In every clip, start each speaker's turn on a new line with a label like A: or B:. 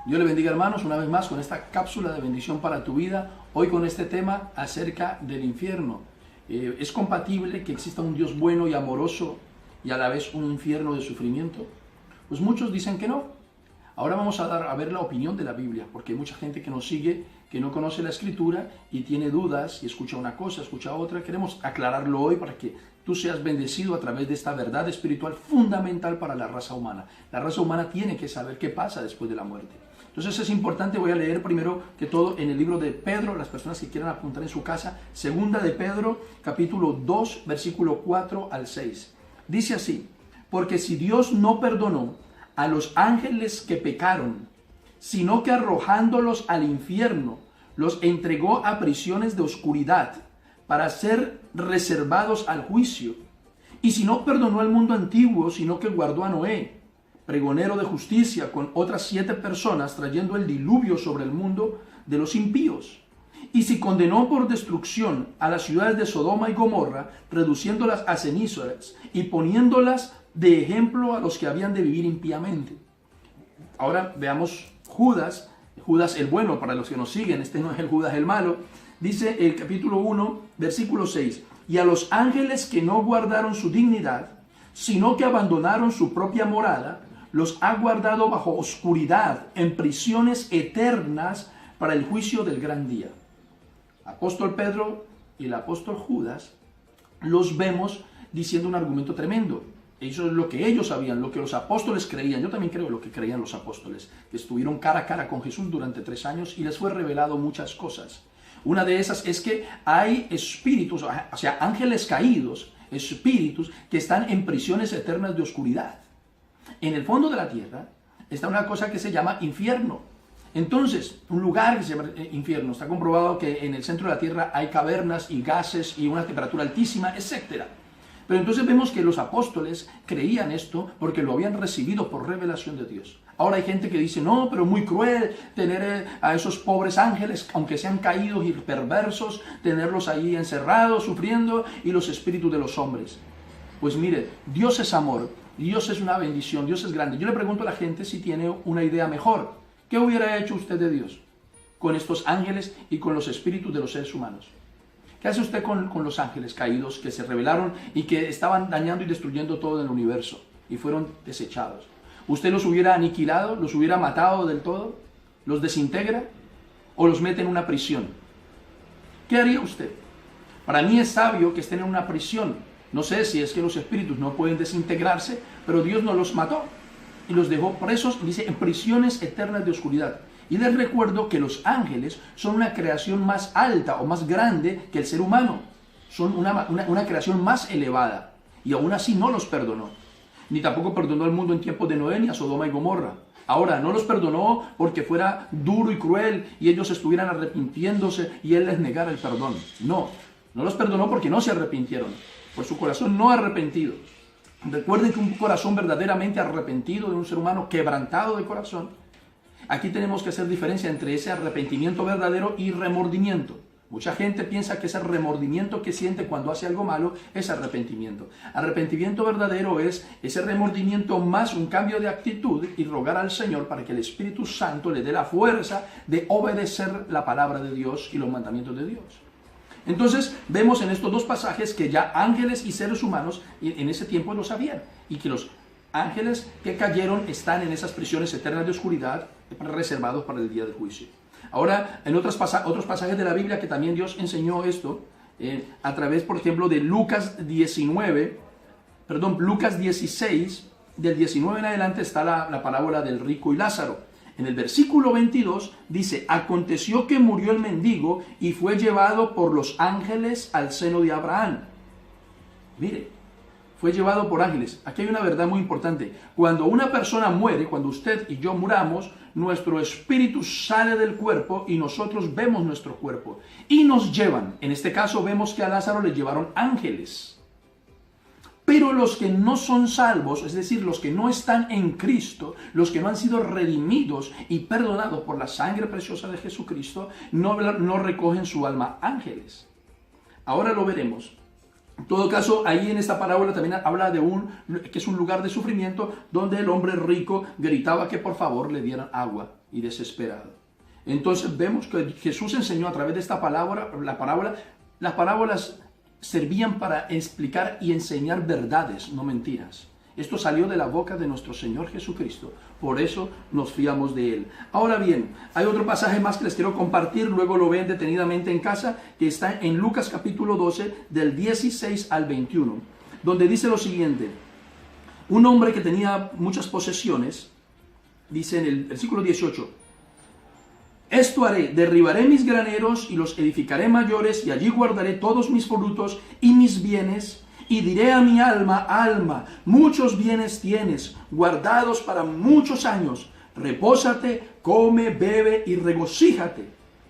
A: Dios le bendiga, hermanos, una vez más con esta cápsula de bendición para tu vida. Hoy con este tema acerca del infierno. ¿Es compatible que exista un Dios bueno y amoroso y a la vez un infierno de sufrimiento? Pues muchos dicen que no. Ahora vamos a ver la opinión de la Biblia, porque hay mucha gente que nos sigue, que no conoce la Escritura y tiene dudas y escucha una cosa, escucha otra. Queremos aclararlo hoy para que tú seas bendecido a través de esta verdad espiritual fundamental para la raza humana. La raza humana tiene que saber qué pasa después de la muerte. Entonces es importante, voy a leer primero que todo en el libro de Pedro, las personas que quieran apuntar en su casa, segunda de Pedro, capítulo 2, versículo 4 al 6. Dice así: porque si Dios no perdonó a los ángeles que pecaron, sino que arrojándolos al infierno, los entregó a prisiones de oscuridad para ser reservados al juicio. Y si no perdonó al mundo antiguo, sino que guardó a Noé, pregonero de justicia, con otras 7 personas, trayendo el diluvio sobre el mundo de los impíos. Y si condenó por destrucción a las ciudades de Sodoma y Gomorra, reduciéndolas a cenizas y poniéndolas de ejemplo a los que habían de vivir impíamente. Ahora veamos Judas el bueno, para los que nos siguen, este no es el Judas el malo. Dice el capítulo 1, versículo 6, y a los ángeles que no guardaron su dignidad, sino que abandonaron su propia morada, los ha guardado bajo oscuridad, en prisiones eternas para el juicio del gran día. Apóstol Pedro y el apóstol Judas los vemos diciendo un argumento tremendo. Eso es lo que ellos sabían, lo que los apóstoles creían. Yo también creo lo que creían los apóstoles, que estuvieron cara a cara con Jesús durante 3 años y les fue revelado muchas cosas. Una de esas es que hay espíritus, o sea, ángeles caídos, espíritus que están en prisiones eternas de oscuridad. En el fondo de la tierra está una cosa que se llama infierno. Entonces, un lugar que se llama infierno. Está comprobado que en el centro de la tierra hay cavernas y gases y una temperatura altísima, etc. Pero entonces vemos que los apóstoles creían esto porque lo habían recibido por revelación de Dios. Ahora hay gente que dice, no, pero muy cruel tener a esos pobres ángeles, aunque sean caídos y perversos, tenerlos ahí encerrados, sufriendo, y los espíritus de los hombres. Pues mire, Dios es amor, Dios es una bendición, Dios es grande. Yo le pregunto a la gente si tiene una idea mejor. ¿Qué hubiera hecho usted de Dios con estos ángeles y con los espíritus de los seres humanos? ¿Qué hace usted con los ángeles caídos que se rebelaron y que estaban dañando y destruyendo todo en el universo y fueron desechados? ¿Usted los hubiera aniquilado, los hubiera matado del todo, los desintegra o los mete en una prisión? ¿Qué haría usted? Para mí es sabio que estén en una prisión. No sé si es que los espíritus no pueden desintegrarse, pero Dios no los mató y los dejó presos, dice, en prisiones eternas de oscuridad. Y les recuerdo que los ángeles son una creación más alta o más grande que el ser humano. Son una creación más elevada. Y aún así no los perdonó. Ni tampoco perdonó al mundo en tiempos de Noé ni a Sodoma y Gomorra. Ahora, no los perdonó porque fuera duro y cruel y ellos estuvieran arrepintiéndose y Él les negara el perdón. No los perdonó porque no se arrepintieron. Por su corazón no arrepentido. Recuerden que un corazón verdaderamente arrepentido de un ser humano quebrantado de corazón. Aquí tenemos que hacer diferencia entre ese arrepentimiento verdadero y remordimiento. Mucha gente piensa que ese remordimiento que siente cuando hace algo malo es arrepentimiento. Arrepentimiento verdadero es ese remordimiento más un cambio de actitud y rogar al Señor para que el Espíritu Santo le dé la fuerza de obedecer la palabra de Dios y los mandamientos de Dios. Entonces vemos en estos 2 pasajes que ya ángeles y seres humanos en ese tiempo lo sabían y que los ángeles que cayeron están en esas prisiones eternas de oscuridad reservados para el día del juicio. Ahora, en otros pasajes de la Biblia que también Dios enseñó esto, a través, por ejemplo, de Lucas 16, del 19 en adelante está la parábola del rico y Lázaro. En el versículo 22 dice, aconteció que murió el mendigo y fue llevado por los ángeles al seno de Abraham. Mire, fue llevado por ángeles. Aquí hay una verdad muy importante. Cuando una persona muere, cuando usted y yo muramos, nuestro espíritu sale del cuerpo y nosotros vemos nuestro cuerpo. Y nos llevan. En este caso vemos que a Lázaro le llevaron ángeles. Pero los que no son salvos, es decir, los que no están en Cristo, los que no han sido redimidos y perdonados por la sangre preciosa de Jesucristo, no recogen su alma ángeles. Ahora lo veremos. En todo caso, ahí en esta parábola también habla de que es un lugar de sufrimiento donde el hombre rico gritaba que por favor le dieran agua y desesperado. Entonces vemos que Jesús enseñó a través de esta palabra, las parábolas servían para explicar y enseñar verdades, no mentiras. Esto salió de la boca de nuestro Señor Jesucristo. Por eso nos fiamos de Él. Ahora bien, hay otro pasaje más que les quiero compartir. Luego lo ven detenidamente en casa. Que está en Lucas capítulo 12, del 16 al 21. Donde dice lo siguiente. Un hombre que tenía muchas posesiones. Dice en el versículo 18. Esto haré, derribaré mis graneros y los edificaré mayores. Y allí guardaré todos mis frutos y mis bienes. Y diré a mi alma, alma, muchos bienes tienes, guardados para muchos años. Repósate, come, bebe y regocíjate.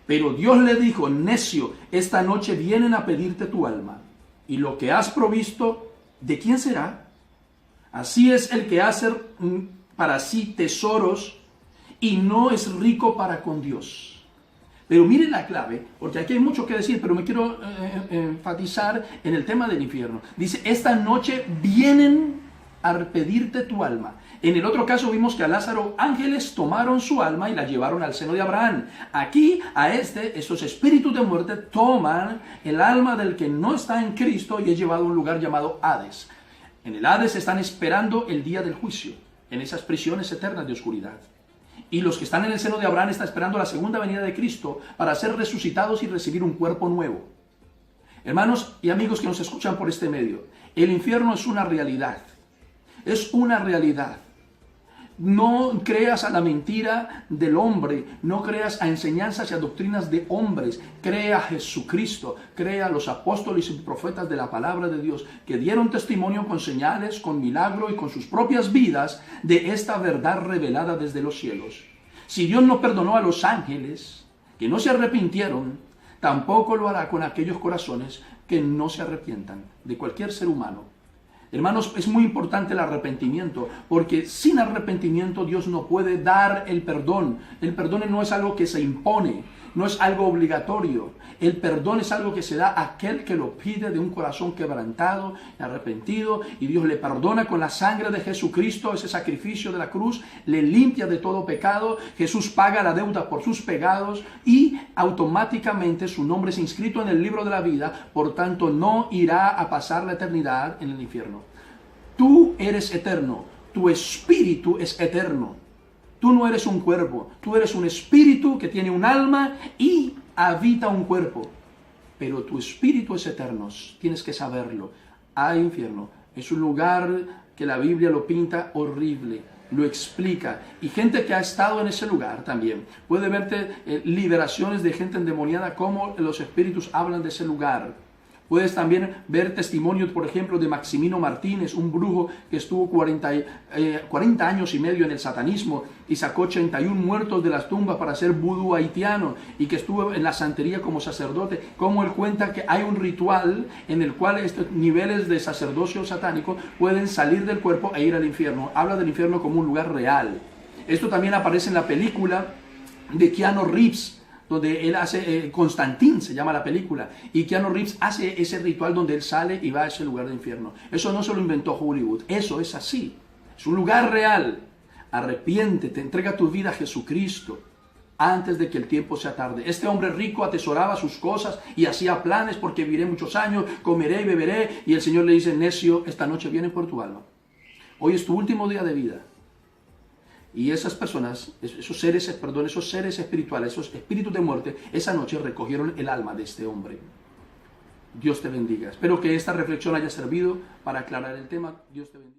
A: Pero Dios le dijo, necio, esta noche vienen a pedirte tu alma. Y lo que has provisto, ¿de quién será? Así es el que hace para sí tesoros y no es rico para con Dios. Pero miren la clave, porque aquí hay mucho que decir, pero me quiero enfatizar en el tema del infierno. Dice, esta noche vienen a pedirte tu alma. En el otro caso vimos que a Lázaro ángeles tomaron su alma y la llevaron al seno de Abraham. Aquí estos espíritus de muerte toman el alma del que no está en Cristo y es llevado a un lugar llamado Hades. En el Hades están esperando el día del juicio, en esas prisiones eternas de oscuridad. Y los que están en el seno de Abraham están esperando la segunda venida de Cristo para ser resucitados y recibir un cuerpo nuevo. Hermanos y amigos que nos escuchan por este medio, el infierno es una realidad. Es una realidad. No creas a la mentira del hombre, no creas a enseñanzas y a doctrinas de hombres, crea a Jesucristo, crea a los apóstoles y profetas de la palabra de Dios que dieron testimonio con señales, con milagro y con sus propias vidas de esta verdad revelada desde los cielos. Si Dios no perdonó a los ángeles que no se arrepintieron, tampoco lo hará con aquellos corazones que no se arrepientan de cualquier ser humano. Hermanos, es muy importante el arrepentimiento, porque sin arrepentimiento Dios no puede dar el perdón. El perdón no es algo que se impone, no es algo obligatorio. El perdón es algo que se da a aquel que lo pide de un corazón quebrantado, arrepentido, y Dios le perdona con la sangre de Jesucristo, ese sacrificio de la cruz, le limpia de todo pecado. Jesús paga la deuda por sus pecados y automáticamente su nombre es inscrito en el libro de la vida, por tanto no irá a pasar la eternidad en el infierno. Tú eres eterno, tu espíritu es eterno. Tú no eres un cuerpo, tú eres un espíritu que tiene un alma y habita un cuerpo. Pero tu espíritu es eterno, tienes que saberlo. Hay infierno, es un lugar que la Biblia lo pinta horrible, lo explica. Y gente que ha estado en ese lugar también. Puede verte liberaciones de gente endemoniada, cómo los espíritus hablan de ese lugar. Puedes también ver testimonios, por ejemplo, de Maximino Martínez, un brujo que estuvo 40 años y medio en el satanismo y sacó 81 muertos de las tumbas para hacer vudú haitiano, y que estuvo en la santería como sacerdote. Como él cuenta que hay un ritual en el cual estos niveles de sacerdocio satánico pueden salir del cuerpo e ir al infierno. Habla del infierno como un lugar real. Esto también aparece en la película de Keanu Reeves, donde él hace, Constantine se llama la película, y Keanu Reeves hace ese ritual donde él sale y va a ese lugar de infierno. Eso no se lo inventó Hollywood, eso es así, es un lugar real. Arrepiéntete, entrega tu vida a Jesucristo antes de que el tiempo sea tarde. Este hombre rico atesoraba sus cosas y hacía planes porque viviré muchos años, comeré y beberé, y el Señor le dice, necio, esta noche viene por tu alma. Hoy es tu último día de vida. Y esas personas, esos seres espirituales, esos espíritus de muerte, esa noche recogieron el alma de este hombre. Dios te bendiga. Espero que esta reflexión haya servido para aclarar el tema. Dios te bendiga.